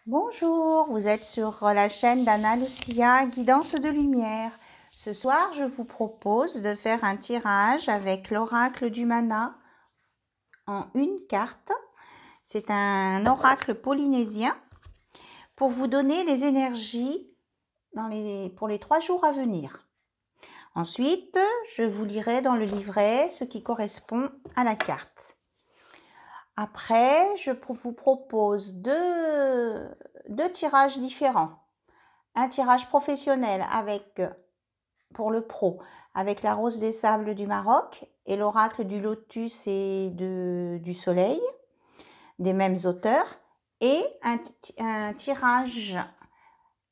Bonjour, vous êtes sur la chaîne d'Anna Lucia, Guidance de Lumière. Ce soir, je vous propose de faire un tirage avec l'oracle du mana en une carte. C'est un oracle polynésien pour vous donner les énergies pour les 3 jours à venir. Ensuite, je vous lirai dans le livret ce qui correspond à la carte. Après, je vous propose deux tirages différents. Un tirage professionnel pour le pro avec la rose des sables du Maroc et l'oracle du lotus et du soleil, des mêmes auteurs, et un tirage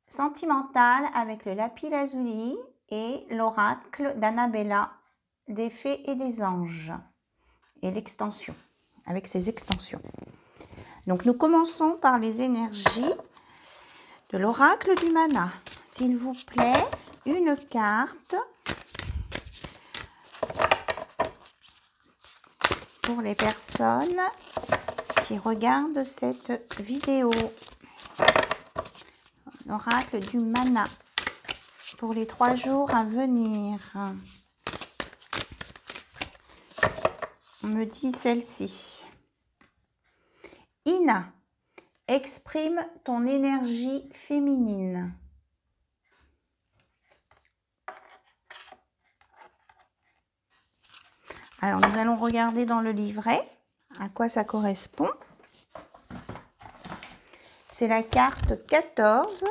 sentimental avec le lapis lazuli et l'oracle d'Annabella, des fées et des anges, et l'extension, avec ses extensions. Donc nous commençons par les énergies de l'oracle du mana. S'il vous plaît, une carte pour les personnes qui regardent cette vidéo. L'oracle du mana pour les 3 jours à venir. On me dit celle-ci. Ina, exprime ton énergie féminine. Alors, nous allons regarder dans le livret à quoi ça correspond. C'est la carte 14.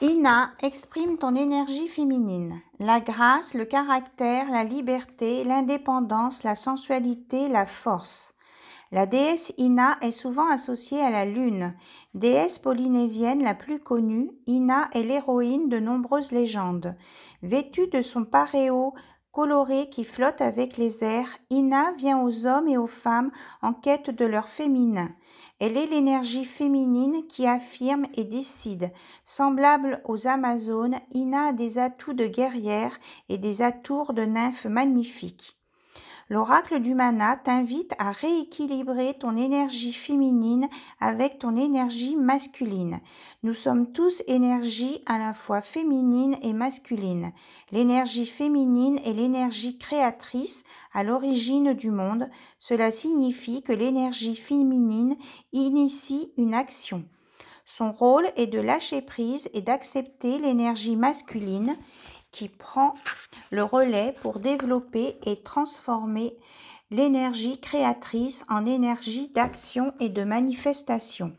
Ina, exprime ton énergie féminine. La grâce, le caractère, la liberté, l'indépendance, la sensualité, la force. La déesse Ina est souvent associée à la lune. Déesse polynésienne la plus connue, Ina est l'héroïne de nombreuses légendes. Vêtue de son paréo coloré qui flotte avec les airs, Ina vient aux hommes et aux femmes en quête de leur féminin. Elle est l'énergie féminine qui affirme et décide. Semblable aux Amazones, Ina a des atouts de guerrière et des atours de nymphes magnifiques. L'oracle du mana t'invite à rééquilibrer ton énergie féminine avec ton énergie masculine. Nous sommes tous énergie à la fois féminine et masculine. L'énergie féminine est l'énergie créatrice à l'origine du monde. Cela signifie que l'énergie féminine initie une action. Son rôle est de lâcher prise et d'accepter l'énergie masculine qui prend le relais pour développer et transformer l'énergie créatrice en énergie d'action et de manifestation.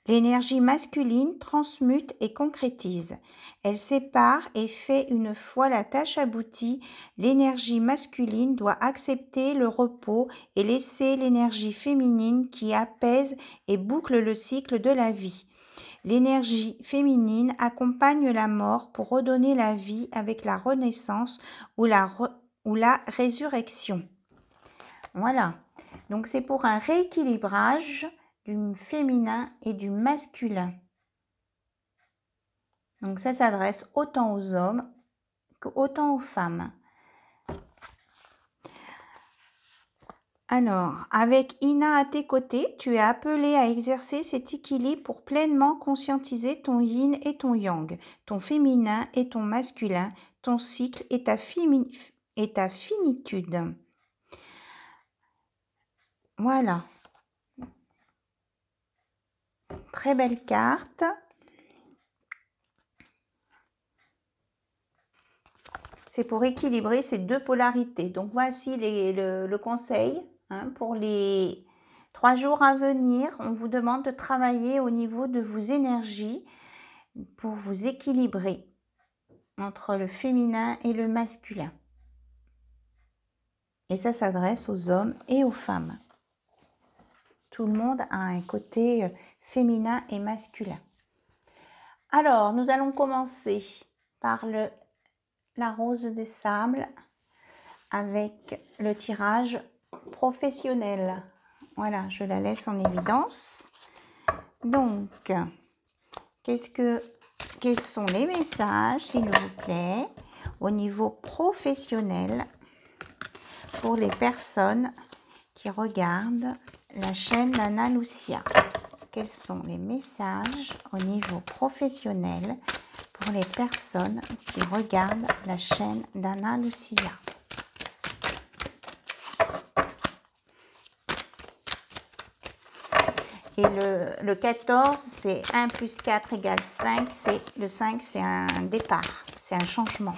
L'énergie masculine transmute et concrétise. Elle sépare et fait une fois la tâche aboutie. L'énergie masculine doit accepter le repos et laisser l'énergie féminine qui apaise et boucle le cycle de la vie. L'énergie féminine accompagne la mort pour redonner la vie avec la renaissance ou la résurrection. Voilà, donc c'est pour un rééquilibrage du féminin et du masculin. Donc ça s'adresse autant aux hommes qu'autant aux femmes. Alors, avec Ina à tes côtés, tu es appelé à exercer cet équilibre pour pleinement conscientiser ton yin et ton yang, ton féminin et ton masculin, ton cycle et ta finitude. Voilà. Très belle carte. C'est pour équilibrer ces deux polarités. Donc voici le conseil. Pour les 3 jours à venir, on vous demande de travailler au niveau de vos énergies pour vous équilibrer entre le féminin et le masculin. Et ça s'adresse aux hommes et aux femmes. Tout le monde a un côté féminin et masculin. Alors, nous allons commencer par la rose des sables avec le tirage professionnel. Voilà, je la laisse en évidence. Donc, quels sont les messages, s'il vous plaît, au niveau professionnel pour les personnes qui regardent la chaîne d'Anna Lucia. Quels sont les messages au niveau professionnel pour les personnes qui regardent la chaîne d'Anna Lucia? Et le 14, c'est 1 plus 4 égale 5. Le 5, c'est un départ, c'est un changement.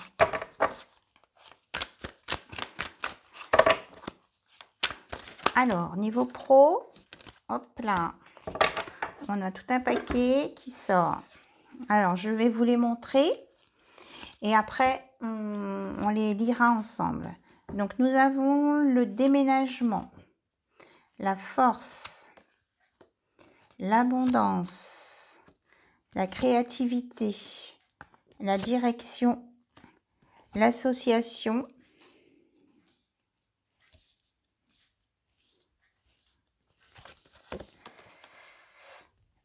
Alors, niveau pro, hop là, on a tout un paquet qui sort. Alors, je vais vous les montrer et après, on les lira ensemble. Donc, nous avons le déménagement, la force, l'abondance, la créativité, la direction, l'association,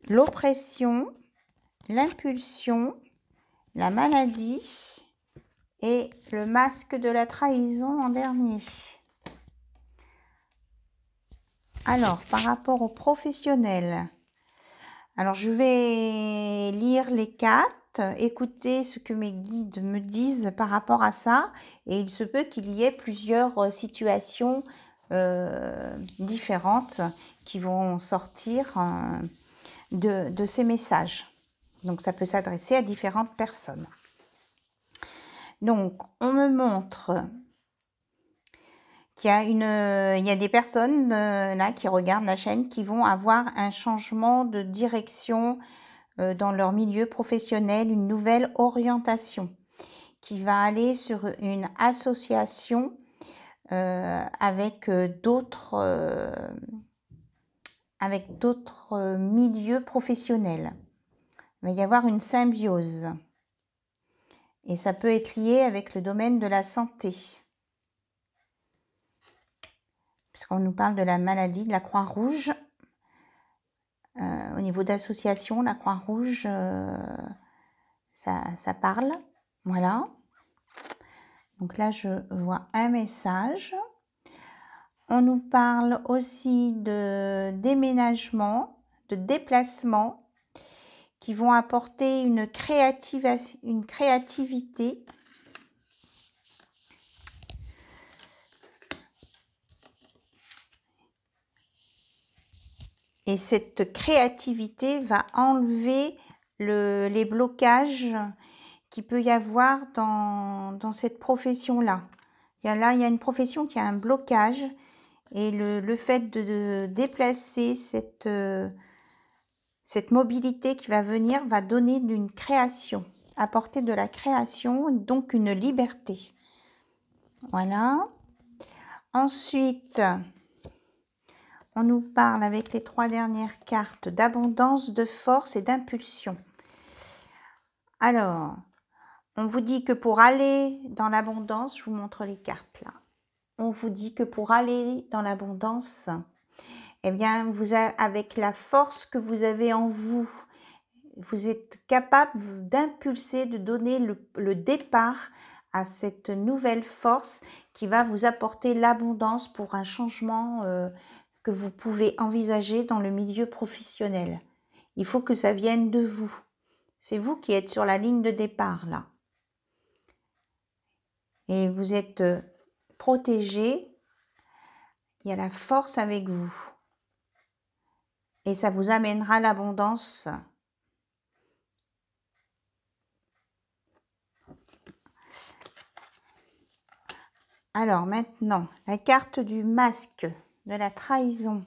l'oppression, l'impulsion, la maladie et le masque de la trahison en dernier. Alors, par rapport aux professionnels, alors je vais lire les cartes, écouter ce que mes guides me disent par rapport à ça, et il se peut qu'il y ait plusieurs situations différentes qui vont sortir de ces messages. Donc, ça peut s'adresser à différentes personnes. Donc, on me montre qu'il y a des personnes là qui regardent la chaîne qui vont avoir un changement de direction dans leur milieu professionnel, une nouvelle orientation qui va aller sur une association avec d'autres milieux professionnels. Il va y avoir une symbiose. Et ça peut être lié avec le domaine de la santé. Puisqu'on nous parle de la maladie de la Croix-Rouge. Au niveau d'association, la Croix-Rouge, ça parle. Voilà. Donc là, je vois un message. On nous parle aussi de déménagement, de déplacement, qui vont apporter une créativité. Et cette créativité va enlever les blocages qu'il peut y avoir dans cette profession-là. Là, il y a une profession qui a un blocage et le fait de déplacer cette mobilité qui va venir va donner une création, apporter de la création, donc une liberté. Voilà. Ensuite, on nous parle avec les 3 dernières cartes d'abondance, de force et d'impulsion. Alors, on vous dit que pour aller dans l'abondance, je vous montre les cartes là. On vous dit que pour aller dans l'abondance, eh bien, avec la force que vous avez en vous, vous êtes capable d'impulser, de donner le départ à cette nouvelle force qui va vous apporter l'abondance pour un changement que vous pouvez envisager dans le milieu professionnel. Il faut que ça vienne de vous. C'est vous qui êtes sur la ligne de départ là. Et vous êtes protégé. Il y a la force avec vous. Et ça vous amènera l'abondance. Alors maintenant, la carte du masque de la trahison.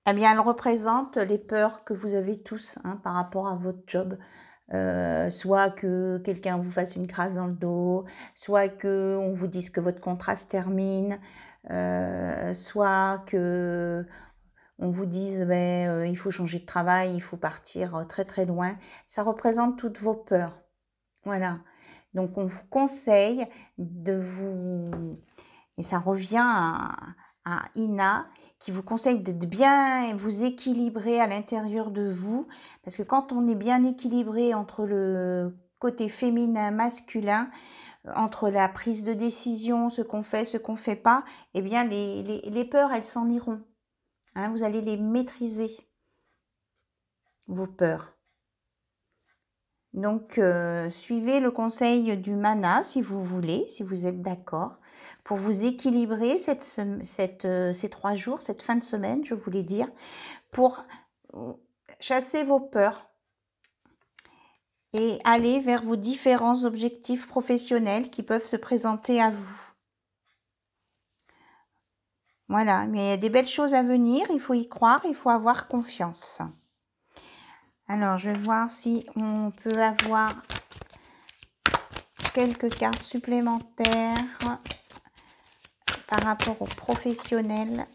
Eh bien, elle représente les peurs que vous avez tous par rapport à votre job. Soit que quelqu'un vous fasse une crasse dans le dos, soit qu'on vous dise que votre contrat se termine, soit que on vous dise il faut changer de travail, il faut partir très très loin. Ça représente toutes vos peurs. Voilà. Donc on vous conseille de vous... Et ça revient à Ina qui vous conseille de bien vous équilibrer à l'intérieur de vous. Parce que quand on est bien équilibré entre le côté féminin, masculin, entre la prise de décision, ce qu'on fait, ce qu'on ne fait pas, eh bien les peurs, elles s'en iront. Hein, vous allez les maîtriser, vos peurs. Donc, suivez le conseil du mana si vous voulez, si vous êtes d'accord, pour vous équilibrer ces 3 jours, cette fin de semaine, je voulais dire, pour chasser vos peurs et aller vers vos différents objectifs professionnels qui peuvent se présenter à vous. Voilà, mais il y a des belles choses à venir, il faut y croire, il faut avoir confiance. Alors, je vais voir si on peut avoir quelques cartes supplémentaires par rapport aux professionnels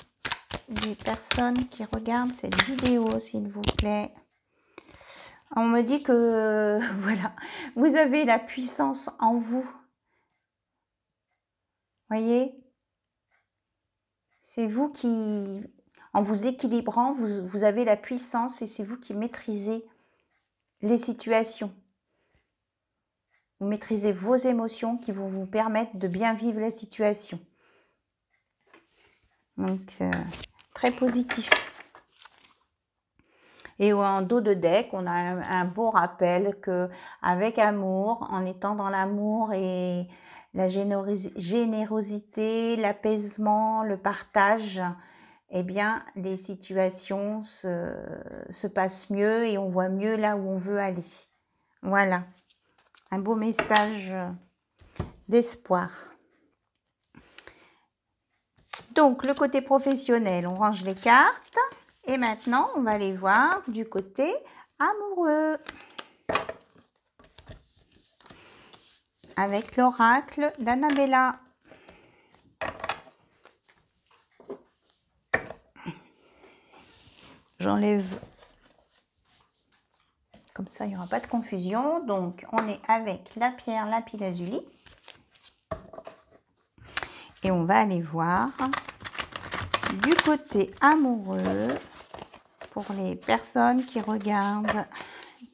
des personnes qui regardent cette vidéo, s'il vous plaît. On me dit que, voilà, vous avez la puissance en vous. Voyez? C'est vous qui, en vous équilibrant, vous avez la puissance et c'est vous qui maîtrisez les situations. Vous maîtrisez vos émotions qui vont vous permettre de bien vivre la situation. Donc, très positif. Et en dos de deck, on a un beau rappel que avec amour, en étant dans l'amour et la générosité, l'apaisement, le partage, eh bien, les situations se passent mieux et on voit mieux là où on veut aller. Voilà, un beau message d'espoir. Donc, le côté professionnel, on range les cartes. Et maintenant, on va aller voir du côté amoureux. Avec l'oracle d'Annabella. J'enlève. Comme ça, il n'y aura pas de confusion. Donc, on est avec la pierre lapis-lazuli. Et on va aller voir du côté amoureux pour les personnes qui regardent,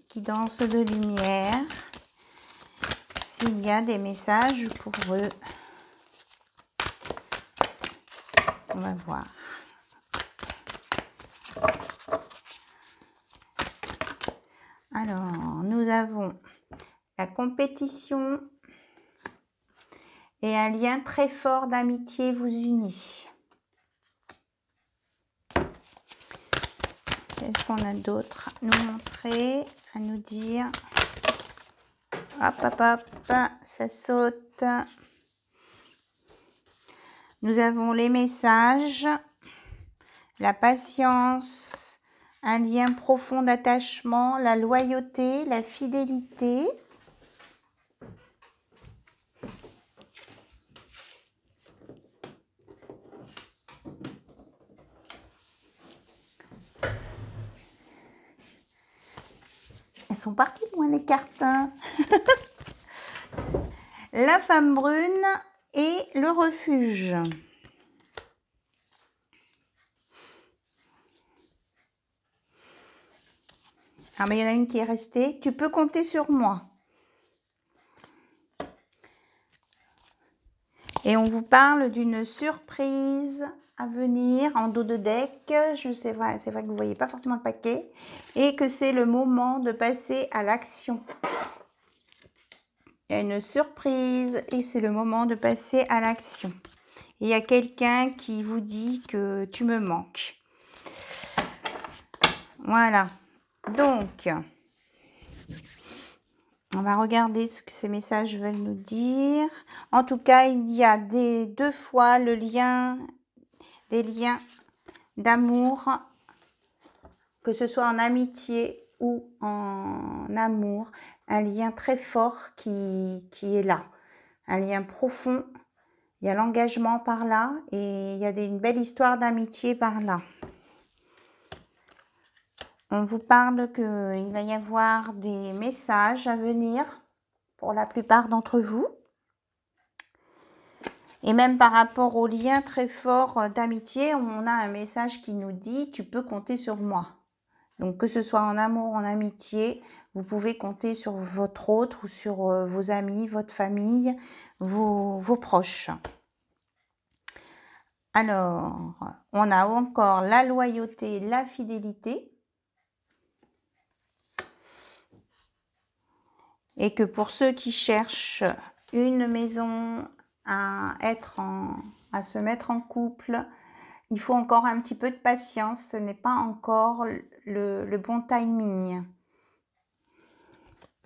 qui dansent de lumière, s'il y a des messages pour eux. On va voir. Alors, nous avons la compétition et un lien très fort d'amitié vous unit. Qu'est-ce qu'on a d'autre à nous montrer, à nous dire? Hop, hop, hop, ça saute. Nous avons les messages, la patience, un lien profond d'attachement, la loyauté, la fidélité. Elles sont parties loin les cartes. La femme brune et le refuge. Ah mais il y en a une qui est restée. Tu peux compter sur moi. Et on vous parle d'une surprise à venir en dos de deck. C'est vrai que vous ne voyez pas forcément le paquet. Et que c'est le moment de passer à l'action. Il y a une surprise et c'est le moment de passer à l'action. Il y a quelqu'un qui vous dit que tu me manques. Voilà. Donc, on va regarder ce que ces messages veulent nous dire. En tout cas, il y a deux fois des liens d'amour, que ce soit en amitié ou en amour, un lien très fort qui est là, un lien profond. Il y a l'engagement par là et il y a une belle histoire d'amitié par là. On vous parle qu'il va y avoir des messages à venir pour la plupart d'entre vous. Et même par rapport au lien très fort d'amitié, on a un message qui nous dit « tu peux compter sur moi ». Donc que ce soit en amour ou en amitié, vous pouvez compter sur votre autre ou sur vos amis, votre famille, vos proches. Alors, on a encore la loyauté, la fidélité. Et que pour ceux qui cherchent une maison à se mettre en couple, il faut encore un petit peu de patience. Ce n'est pas encore le bon timing.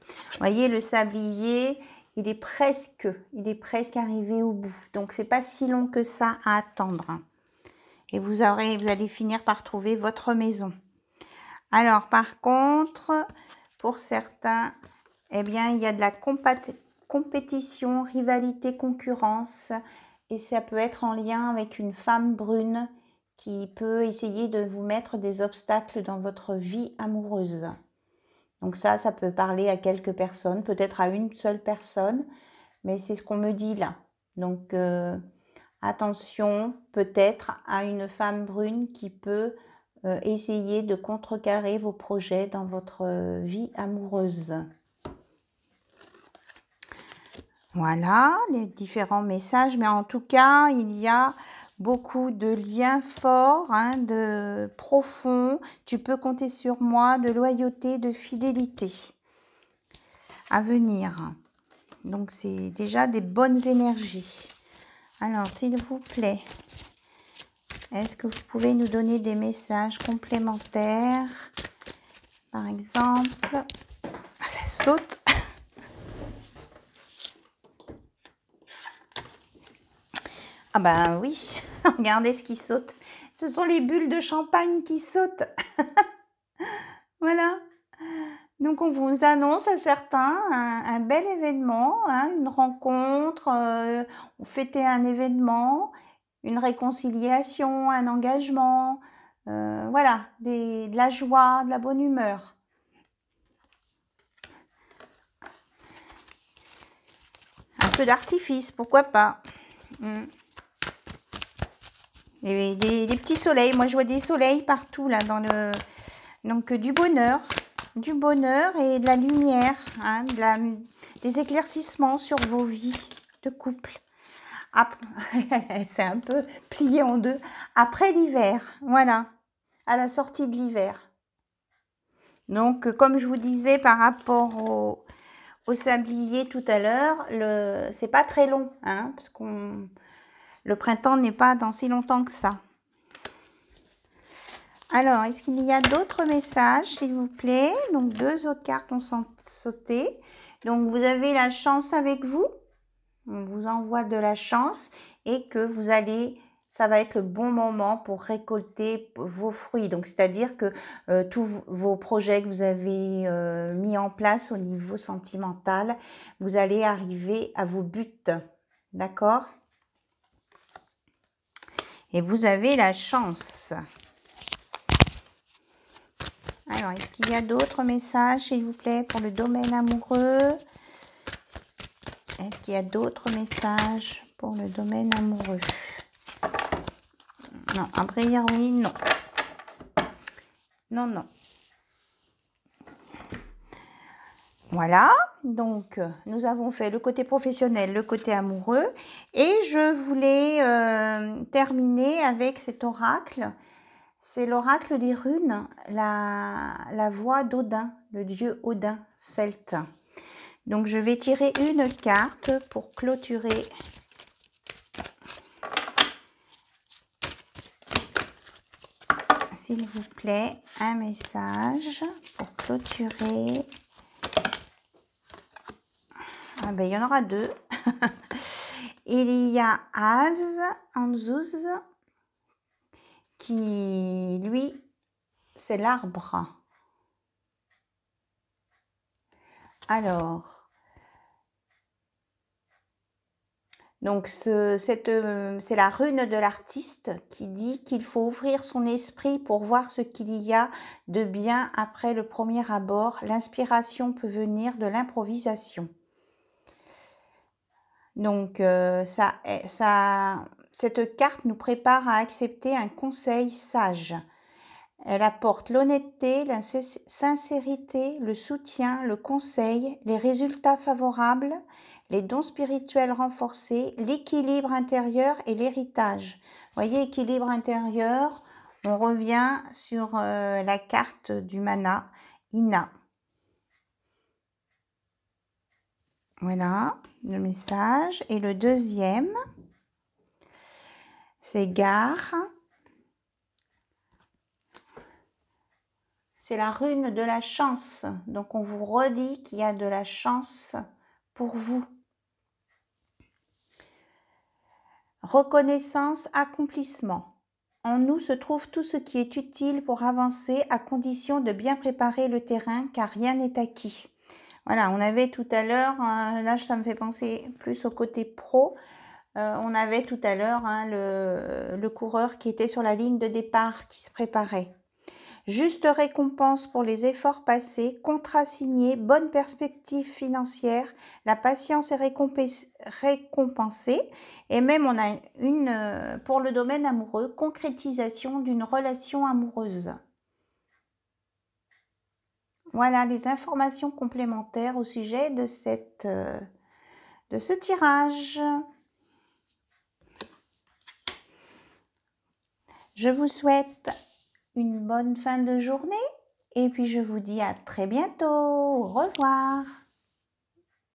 Vous voyez, le sablier, il est presque arrivé au bout. Donc, c'est pas si long que ça à attendre. Et vous allez finir par trouver votre maison. Alors, par contre, pour certains, eh bien, il y a de la compétition, rivalité, concurrence. Et ça peut être en lien avec une femme brune qui peut essayer de vous mettre des obstacles dans votre vie amoureuse. Donc ça peut parler à quelques personnes, peut-être à une seule personne, mais c'est ce qu'on me dit là. Donc attention peut-être à une femme brune qui peut essayer de contrecarrer vos projets dans votre vie amoureuse. Voilà les différents messages, mais en tout cas, il y a beaucoup de liens forts, de profonds. Tu peux compter sur moi, de loyauté, de fidélité à venir. Donc, c'est déjà des bonnes énergies. Alors, s'il vous plaît, est-ce que vous pouvez nous donner des messages complémentaires? Par exemple, ça saute. Ah ben oui, regardez ce qui saute. Ce sont les bulles de champagne qui sautent. Voilà. Donc, on vous annonce à certains un bel événement, une rencontre, fêter un événement, une réconciliation, un engagement, voilà, de la joie, de la bonne humeur. Un peu d'artifice, pourquoi pas. Et des petits soleils, moi je vois des soleils partout là dans le... Donc du bonheur et de la lumière, des éclaircissements sur vos vies de couple. C'est un peu plié en deux. Après l'hiver, voilà, à la sortie de l'hiver. Donc comme je vous disais par rapport au sablier tout à l'heure, c'est pas très long, parce que le printemps n'est pas dans si longtemps que ça. Alors, est-ce qu'il y a d'autres messages, s'il vous plaît? Donc, 2 autres cartes ont sauté. Donc, vous avez la chance avec vous. On vous envoie de la chance et que ça va être le bon moment pour récolter vos fruits. Donc, c'est-à-dire que tous vos projets que vous avez mis en place au niveau sentimental, vous allez arriver à vos buts. D'accord? Et vous avez la chance. Alors, est-ce qu'il y a d'autres messages, s'il vous plaît, pour le domaine amoureux? Est-ce qu'il y a d'autres messages pour le domaine amoureux? Non, a priori, non. Non. Voilà, donc nous avons fait le côté professionnel, le côté amoureux. Et je voulais terminer avec cet oracle. C'est l'oracle des runes, la voix d'Odin, le dieu Odin celte. Donc, je vais tirer une carte pour clôturer s'il vous plaît, un message pour clôturer. Ah ben, il y en aura 2. Il y a Anzuz, qui, lui, c'est l'arbre. Alors, donc c'est la rune de l'artiste qui dit qu'il faut ouvrir son esprit pour voir ce qu'il y a de bien après le premier abord. L'inspiration peut venir de l'improvisation. Donc cette carte nous prépare à accepter un conseil sage. Elle apporte l'honnêteté, la sincérité, le soutien, le conseil, les résultats favorables, les dons spirituels renforcés, l'équilibre intérieur et l'héritage. Voyez, équilibre intérieur, on revient sur la carte du mana, Ina. Voilà, le message. Et le deuxième, c'est Gare. C'est la rune de la chance. Donc, on vous redit qu'il y a de la chance pour vous. Reconnaissance, accomplissement. En nous se trouve tout ce qui est utile pour avancer à condition de bien préparer le terrain car rien n'est acquis. Voilà, on avait tout à l'heure, là ça me fait penser plus au côté pro, on avait tout à l'heure le coureur qui était sur la ligne de départ, qui se préparait. Juste récompense pour les efforts passés, contrat signé, bonne perspective financière, la patience est récompensée et même on a une, pour le domaine amoureux, concrétisation d'une relation amoureuse. Voilà les informations complémentaires au sujet de ce tirage. Je vous souhaite une bonne fin de journée et puis je vous dis à très bientôt. Au revoir.